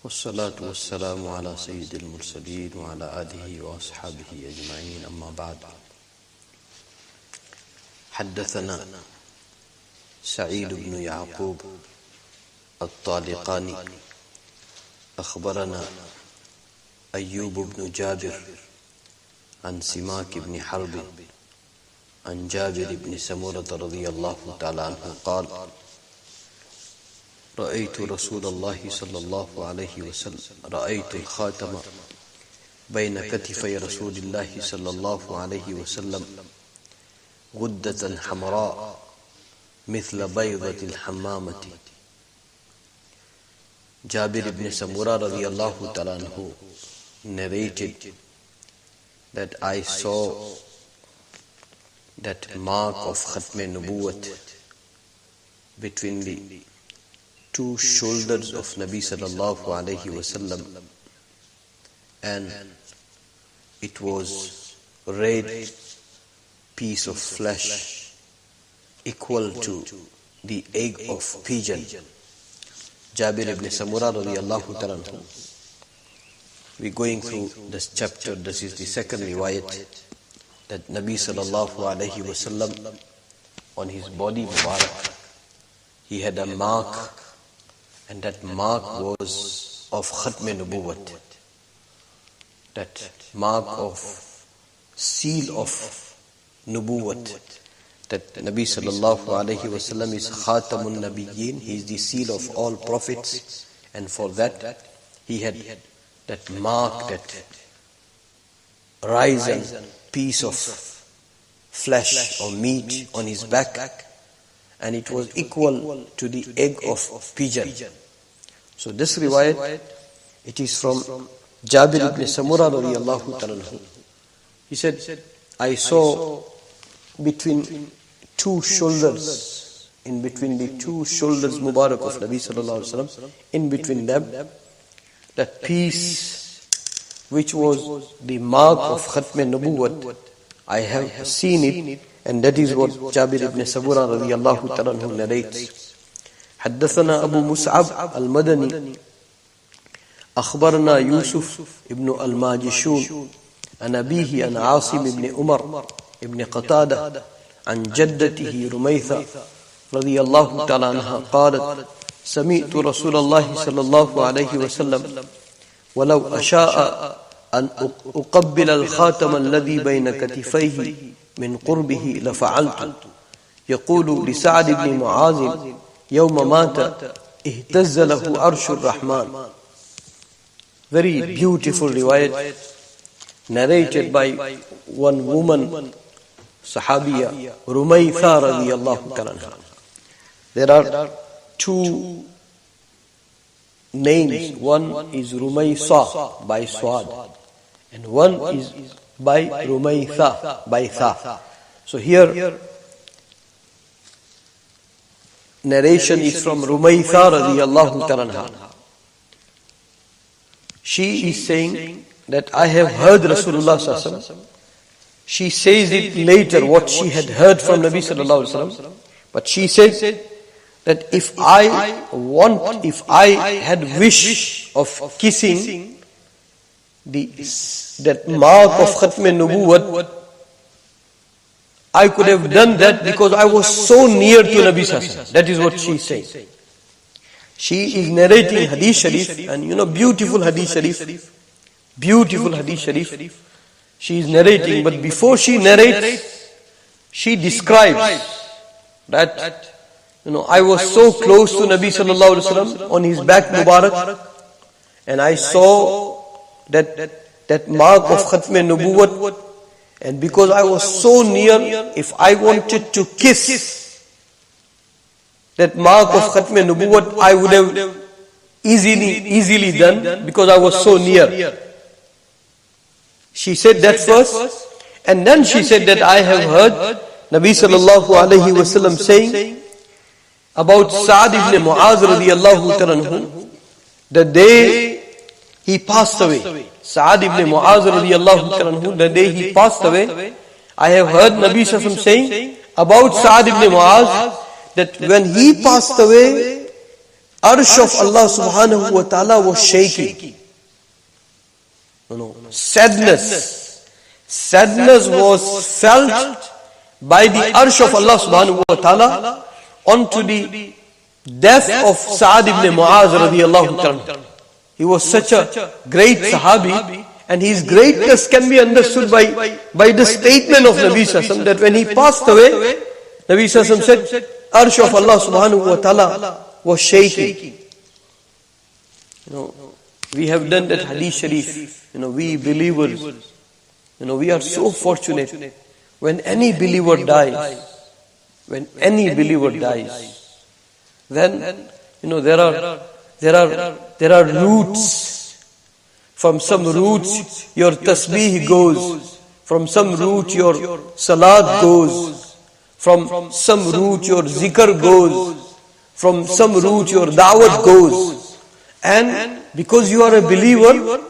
والصلاة والسلام على سيد المرسلين وعلى آله وأصحابه أجمعين أما بعد. حدثنا سعيد بن يعقوب الطالقاني أخبرنا أيوب بن جابر عن سماك بن حرب عن جابر بن سمرة رضي الله تعالى عنه قال: رأيت رسول الله صلى الله عليه وسلم رأيت الخاتم بين كتفي رسول الله صلى الله عليه وسلم غدة حمراء مثل بيضة الحمامة. Jabir ibn Samura radiallahu ta'ala anhu narrated that I saw that mark of Khatm Nubuwwat between the two shoulders of Nabi sallallahu alayhi wasallam, and it was a red piece of flesh equal to the egg of pigeon. Jabir ibn Samura radiallahu ta'ala anhu. We're going through this chapter. This is the second riwayat that Nabi sallallahu alayhi wasallam, on his body Mubarak, he had a mark, and that mark was of Khatm Nubuwwat, that mark of seal of Nubuwwat, that Nabi sallallahu alayhi wasallam is Khatamun Nabiyyin, he is the seal of all prophets, and for that he had that mark, that risen piece of flesh or meat on his back, and it was equal to the egg of pigeon. So this riwayat, it is from Jabir ibn Samura radiallahu ta'ala. He said, I saw between two shoulders, in between the two shoulders Mubarak of Nabi sallallahu alaihi wasallam, in between them, that piece which was the mark of Khatm Nubuwwat. I have seen it, and that is what Jabir ibn Samura radiallahu ta'ala narrates. حدثنا أبو مصعب المدني أخبرنا يوسف ابن الماجشون عن أبيه عن عاصم بن عمر ابن قتادة عن جدته رميثة رضي الله تعالى عنها قالت: سمعت رسول الله صلى الله عليه وسلم ولو أشاء أن أقبل الخاتم الذي بين كتفيه من قربه لفعلت. يقول لسعد بن معاذ يوم مات اهتز له عرش الرحمن. Very beautiful riwayat narrated by one woman, Sahabiya, Rumaytha radiyallahu ta'ala. There are two names. One is Rumaysa by Swad, and one is by Rumaytha by Tha. So here narration is from Rumaytha radiyallahu ta'ala. She is saying that I have heard Rasulullah sallallahu alaihi wasallam. She says it later what she had heard from Nabi sallallahu alaihi wasallam, but she said that if I had wish of kissing that mark of Khatm Nubuwwat, I could have done that because I was so near to Nabi sallallahu alaihi wasallam. That is what she is saying. She is narrating Hadith Sharif, and beautiful Hadith Sharif. Beautiful Hadith Sharif. She is narrating, but before she narrates, she describes that, I was so close to Nabi sallallahu alaihi wasallam on his back Mubarak, and I saw that mark of Khatm Nubuwwat, and because I was so near, if I wanted to kiss that mark of Khatm Nubuwwat, I would have easily done, because I was so near. She said that first, and then she said that I have heard Nabi sallallahu alayhi wasallam saying about Sa'd ibn Mu'az radiyallahu ta'ala, the day he passed away. Sa'd ibn Mu'az radiyallahu ta'ala, the day he passed away, I have heard Nabi sallallahu alayhi wasallam saying about Sa'd ibn Mu'az that when he passed away, Arsh of Allah subhanahu wa ta'ala was shaking. Sadness was felt by the Arsh of Allah subhanahu wa ta'ala onto the death of Sa'ad ibn Mu'az radiyallahu ta'ala. He was such a great Sahabi, and his greatness can be understood by the statement of Nabi Sallallahu that when he passed away, Nabi Sallallahu said, Arsh of Allah subhanahu wa ta'ala was shaking. We have done that hadith sharif. We believers, we are so fortunate. When any believer dies, then there are roots. From some roots your tasbih goes. From some root your salat goes. From some root your zikr goes. From some root your da'wat goes. And because you are a believer,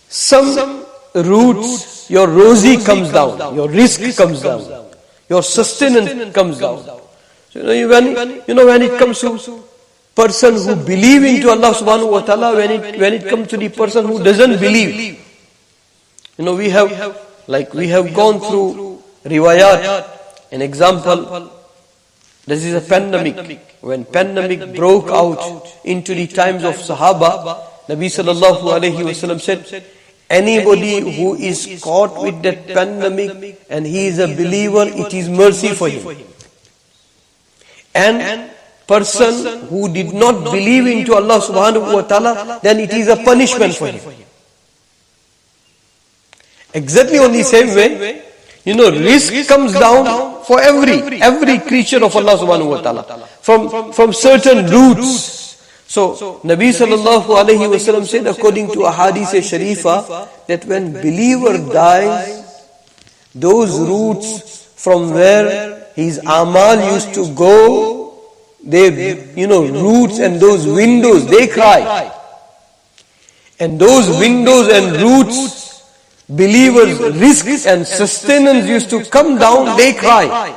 some roots, your rozi comes down, your rizq comes down, your sustenance comes down. So, when it comes to person who believe into Allah subhanahu wa ta'ala, when it comes to the person who doesn't believe, we have gone through riwayat. An example, this is a pandemic. When pandemic broke out into the times of Sahaba, Nabi sallallahu alayhi wasallam said, anybody who is caught with that pandemic and he is a believer, it is mercy for him. And person who did not believe into Allah subhanahu wa ta'ala, then it is a punishment for him. Exactly on the same way, risk comes down for every creature of Allah subhanahu wa ta'ala from certain roots. So Nabi sallallahu alayhi wa sallam said, according to a hadith sharifa, that when believer dies, those roots from where his amal used to go, roots and those windows, they cry. And those windows and roots, believers' risks and sustenance used to come down, they cry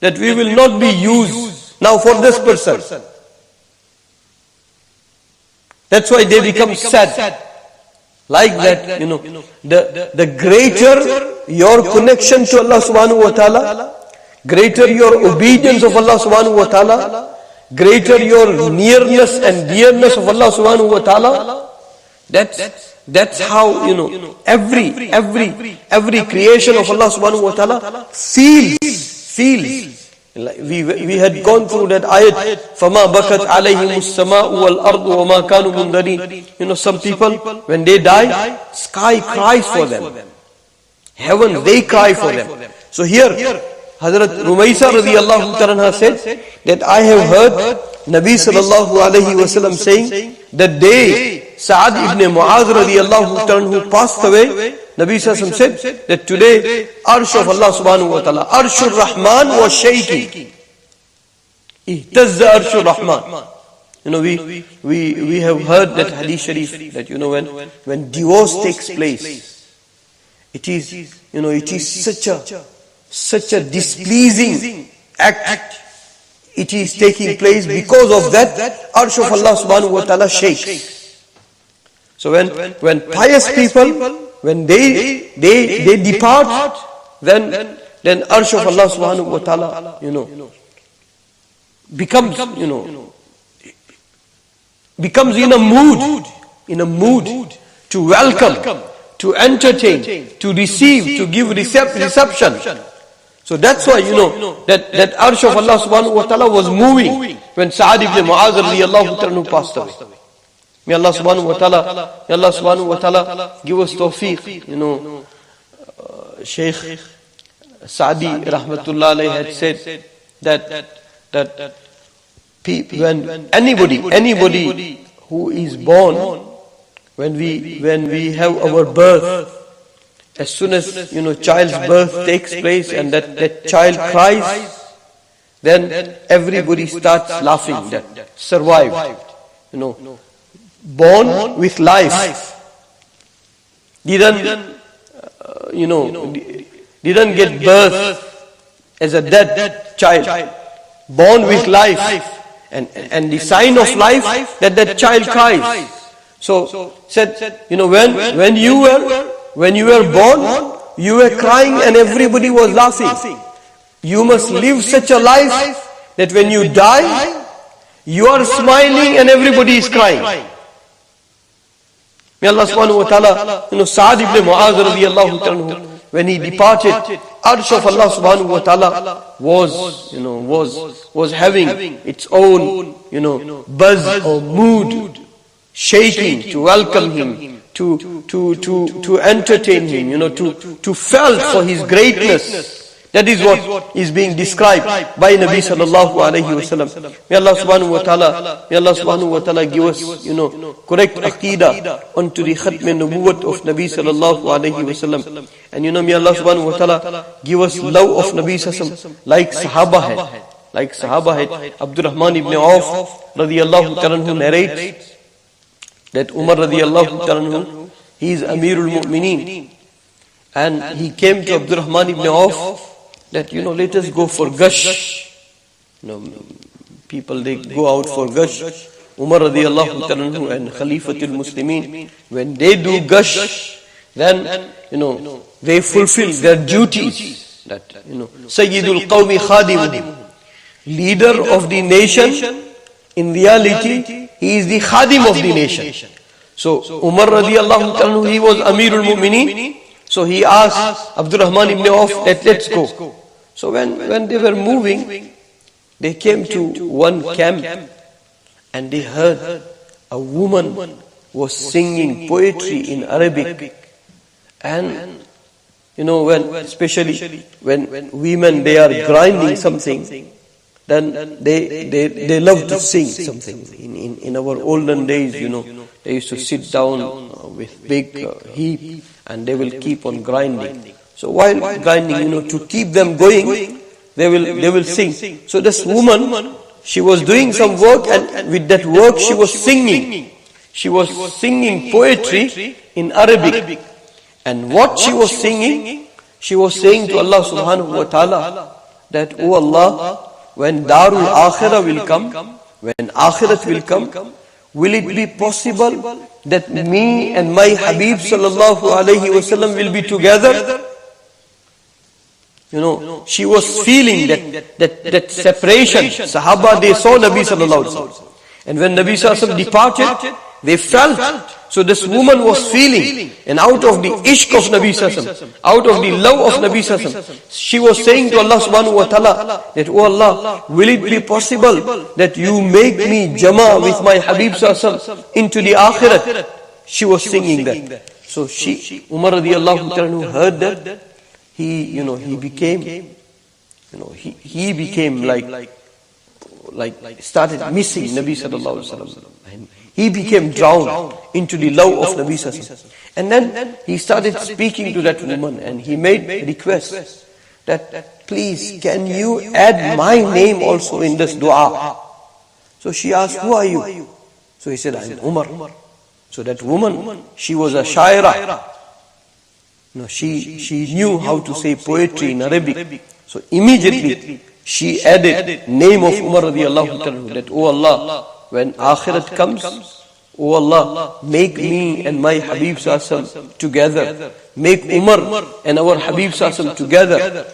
that we will not be used now for this person. That's why they become sad. Like that, the greater your connection to Allah subhanahu wa ta'ala, greater your obedience of Allah subhanahu wa ta'ala, greater your nearness and dearness of Allah subhanahu wa ta'ala, that's how, every creation of Allah subhanahu wa ta'ala feels. We had gone through that ayat, فَمَا بَكَتْ عَلَيْهِمُ السَّمَاءُ وَالْأَرْضُ وَمَا كَانُوا مُنذَرِينَ. Some people, when they die, sky cries for them. Heaven, they cry for them. So here, Hazrat Rumaysa radiyallahu ta'ala said that I have heard Nabi sallallahu alayhi wa sallam saying that day Sa'ad ibn Mu'az radiyallahu ta'ala who passed away, Nabi sallallahu said that today Arsh of Allah subhanahu wa ta'ala, Arshur Rahman was shaking. Ihtazza Arshur Rahman. We have heard that hadith sharif that when divorce takes place, it is such a displeasing act. It is taking place because of that Arsh of Allah subhanahu wa ta'ala shakes. So when pious people, when they depart, then Arsh of Allah subhanahu wa ta'ala, becomes in a mood to welcome, to entertain, to receive, to give reception. So that's why, that Arsh of Allah subhanahu wa ta'ala was moving when Sa'ad ibn Mu'az radiyallahu ta'ala passed away. May Allah subhanahu wa ta'ala give us tawfiq. Shaykh Sa'di rahmatullah alayhi had said that when anybody who is born, when we have our birth, as soon as child's birth takes place and that child cries, then everybody starts laughing. That survived, born with life, didn't get birth as a dead child, born with life, and the sign of life that that child cries. So said, when you were born, you were crying and everybody was laughing. You must live such a life that when you die, you are smiling and everybody is crying. May Allah subhanahu wa ta'ala, Sa'd ibn Mu'adh radiyallahu anhu, when he departed, Arsh of Allah subhanahu wa ta'ala was having its own, buzz or mood, shaking to welcome him, to entertain him, to felt for his greatness. That is what is being described by Nabi sallallahu alayhi wa sallam. May Allah subhanahu wa ta'ala give us, correct aqidah onto the khatm nubuwwat of Nabi sallallahu alayhi wa sallam. And may Allah subhanahu wa ta'ala give us love of Nabi sallallahu alayhi wa sallam like Sahaba had. Abdurrahman ibn Auf radiyallahu ta'ala anhu narrates that Umar radiyallahu ta'ala anhu, he is Amirul Mu'mineen. And he came to Abdurrahman ibn Auf that, let us go for gush. People, they go out for gush. Umar radiyallahu ta'ala anhu and Khalifatul Muslimin, when they do gush, then, they fulfill their duties. That, Sayyidul Qawmi Khadimuhum, leader of the nation, in reality, he is the Khadim of the nation. So, Umar radiyallahu ta'ala anhu, he was Amirul Mu'mineen. So he asked Abdurrahman ibn Auf that let's go. So when they were moving, they came to one camp and they heard a woman was singing poetry in Arabic. And especially when women, they are grinding something, then they love to sing something. In our olden days, they used to sit down with big heap and they will keep on grinding. So while grinding, to keep them going, they will sing. So this woman, she was doing some work, and with that work she was singing. She was singing poetry in Arabic. And what she was singing, she was saying to Allah subhanahu wa ta'ala that, "Oh Allah, when Darul Akhirah will come, when Akhirat will come, will it be possible that me and my Habib sallallahu alayhi wa sallam will be together?" She was feeling that separation. Sahaba, they saw Nabi sallallahu alayhi wa sallam. And when Nabi sallallahu alayhi wa sallam departed, they felt. So this woman was feeling, and out of the ishq of Nabi sallallahu alayhi wa sallam, out of the love of Nabi sallallahu alayhi wa sallam, she was saying to Allah subhanahu wa ta'ala that, "Oh Allah, will it be possible that you make me jama with my Habib sallallahu alayhi wa sallam into the Akhirat?" She was singing that. So Umar radiyallahu ta'ala heard that. He became like started missing Nabi sallallahu alaihi wasallam. And he became drowned into the love of Nabi sallallahu alaihi wasallam. And then he started speaking to that woman, and he made a request that, "Please, can you add my name also in this dua?" So she asked, "Who are you?" So he said, "I'm Umar." So that woman, she was a shaira. She knew how to say poetry in Arabic. So immediately she added name of Umar radiyallahu ta'ala, that, "Oh Allah, when Akhirat comes, oh Allah, make me and my Habib sallallahu alaihi wasallam together. Make Umar and our Habib sallallahu alaihi wasallam together."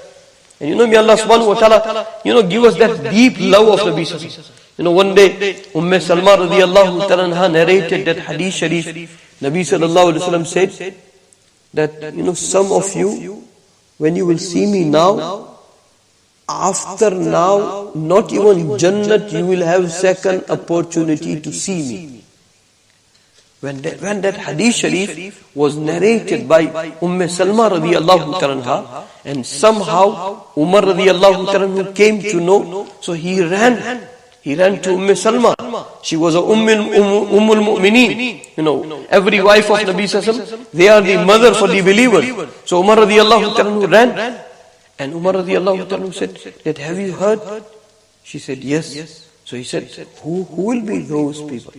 And may Allah subhanahu wa ta'ala, give us that deep love of Nabi sallallahu alaihi wasallam. One day, Salma radiyallahu ta'ala narrated that hadith sharif. Nabi sallallahu alaihi wasallam said that, some of you, when you will see me now, after now, not even Jannat, you will have second opportunity to see me. When that hadith sharif was narrated by Salma radiyallahu ta'ala, and somehow Umar radiyallahu ta'ala came to know, so he ran to Salma. She was a Ummul Mu'mineen. Every wife of Nabi sallallahu alaihi wasallam, they are the mother for the believers. So Umar radiyallahu ta'ala ran. And Umar radiyallahu ta'ala said that, "Have you heard?" She said, "Yes." So he said, who will be those people?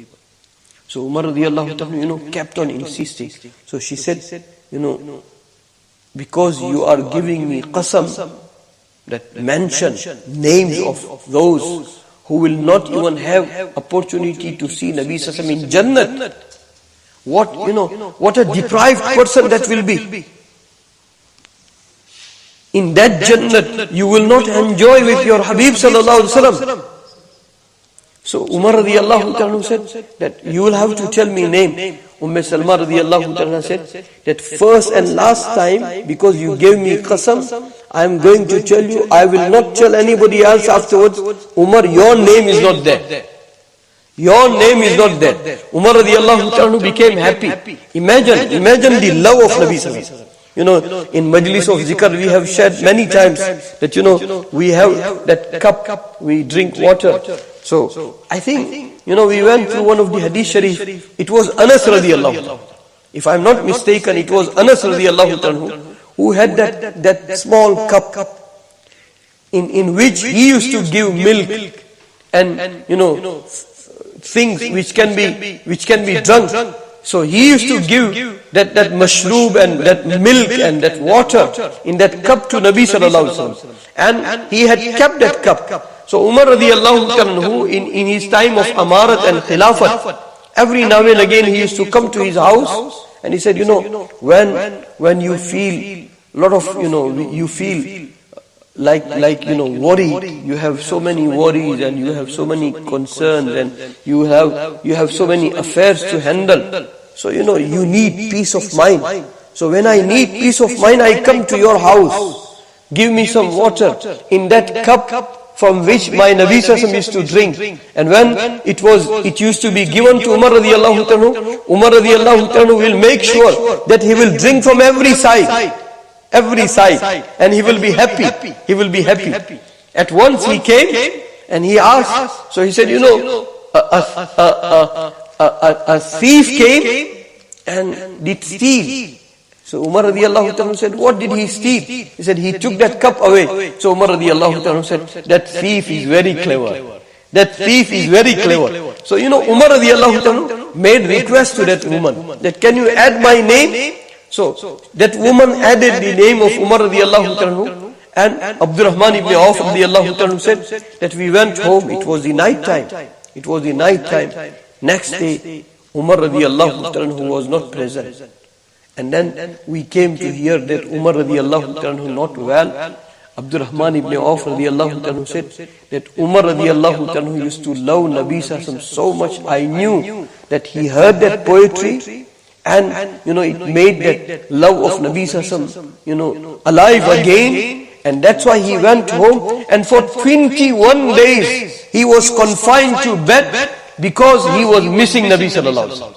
So Umar radiyallahu ta'ala, kept on insisting. So she said, because you are giving me qasam, that mention names of those who will not even have opportunity to see Nabi Sallallahu Alaihi Wasallam in Jannat. What a deprived person that will be. In that Jannat, you will not enjoy with your Habib Sallallahu Alaihi Wasallam. So Umar radiallahu ta'ala said that you will have to tell me name. Salma radiallahu ta'ala said that first and last time, because you gave me qasam, I am going to tell you, I will not tell anybody else afterwards. Umar, your name is not there. Your name is not there. Umar radiallahu ta'ala became happy. Imagine the love of Nabi Sallallahu Alaihi Wasallam. In Majlis of Zikr, we have shared many times that, we have that cup, we drink water. So, I think, we went through one of the Hadith Sharif. It was Anas radiallahu ta'ala. If I am not mistaken, it was Anas radiallahu ta'ala who had that small cup in which he used to give milk and, things which can be drunk. So he used to give that mashroob and that milk and that water in that cup to Nabi Sallallahu Alaihi Wasallam. And he had kept that cup. So Umar radiallahu anhu, in his time of Amarat and Khilafat, every now and again he used to come to his house and he said, when you feel lot of, you feel like worried, you have so many worries and you have so many concerns and you have so many affairs to handle. So you need peace of mind. So when I need peace of mind, I come to your house. Give me some water in that cup from which my Nabi Sallallahu Alaihi Wasallam used to drink. And when it used to be given to Umar radiallahu ta'ala, Umar radiallahu ta'ala will make sure that he will drink from every side. And he will be happy. At once he came and he asked. So he said, a thief came and did steal. So Umar radiallahu ta'ala said, what did he steal? He said, he took that cup away. So Umar radiallahu ta'ala said, that thief is very clever. So Umar radiallahu ta'ala made request to that woman that, can you add my name? So that woman added the name of Umar radiallahu ta'ala, and Abdurrahman ibn Auf radiallahu ta'ala said that we went home. It was the night time. Next day, Umar radiallahu ta'ala was not present. And then we came to hear that Umar radiallahu ta'ala not well. Abdurrahman ibn Auf radiallahu ta'ala said that Umar radiallahu ta'ala used to love Nabi Sallallahu Alaihi Wasallam so much. I knew that he heard that poetry. And, it made that love of Nabi Sallallahu Alaihi Wasallam, alive again. And that's why he went home. And for 21 days, he was confined to bed because he was missing Nabi Sallallahu Alaihi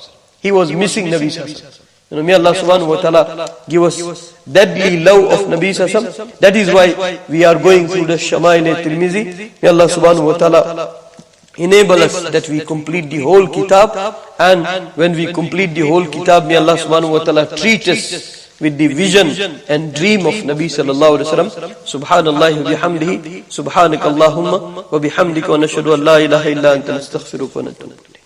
Wasallam. May Allah subhanahu wa ta'ala give us deadly love of Nabi Sallallahu Alaihi Wasallam. That is why we are going through the Shama'il al-Tirmidhi. May Allah subhanahu wa ta'ala enable us that we complete the whole kitab, and when we complete the whole kitab, may Allah subhanahu wa ta'ala treat us with the vision and dream of Nabi sallallahu alaihi wasallam. Subhanallah wa bihamdihi, subhanakallahumma wa bihamdika, wa nashhadu an la ilaha illa anta, nastaghfiruka wa natubu ilayk.